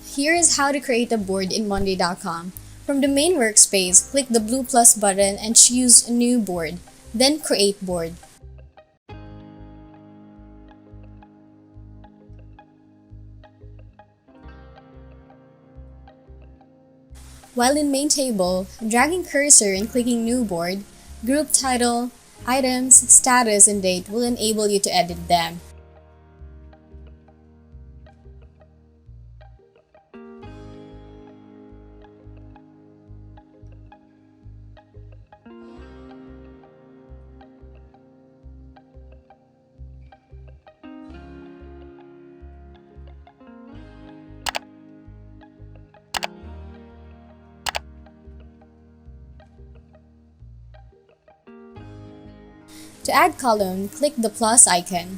Here is how to create a board in Monday.com. From the main workspace, click the blue plus button and choose New Board, then Create Board. While in Main Table, dragging cursor and clicking New Board, group title, items, status, and date will enable you to edit them. To add column, click the plus icon.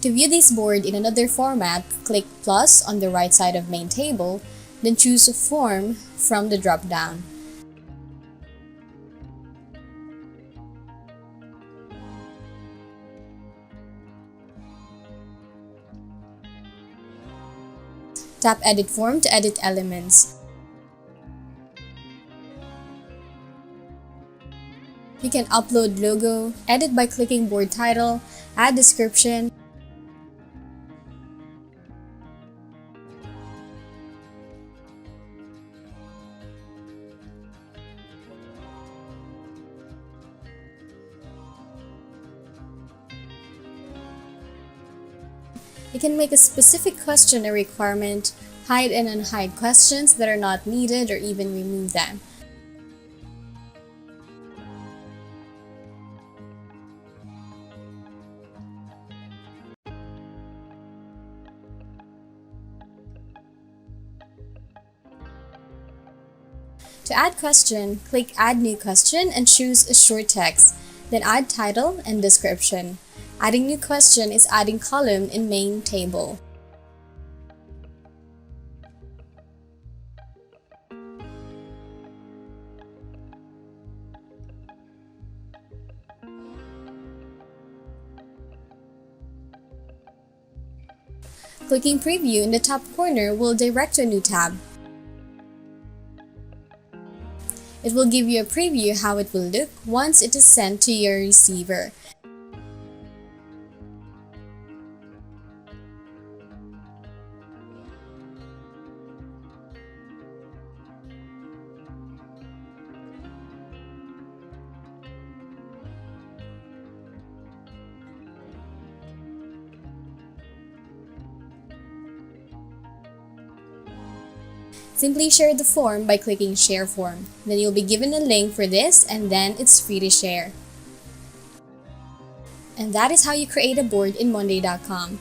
To view this board in another format, click plus on the right side of Main Table, then choose Form from the drop-down. Tap Edit Form to edit elements. You can upload logo, edit by clicking board title, add description, you can make a specific question a requirement, hide and unhide questions that are not needed, or even remove them. To add question, click Add New Question and choose a short text, then add title and description. Adding new question is adding column in Main Table. Clicking Preview in the top corner will direct to a new tab. It will give you a preview how it will look once it is sent to your receiver. Simply share the form by clicking Share Form. Then you'll be given a link for this and then it's free to share. And that is how you create a board in Monday.com.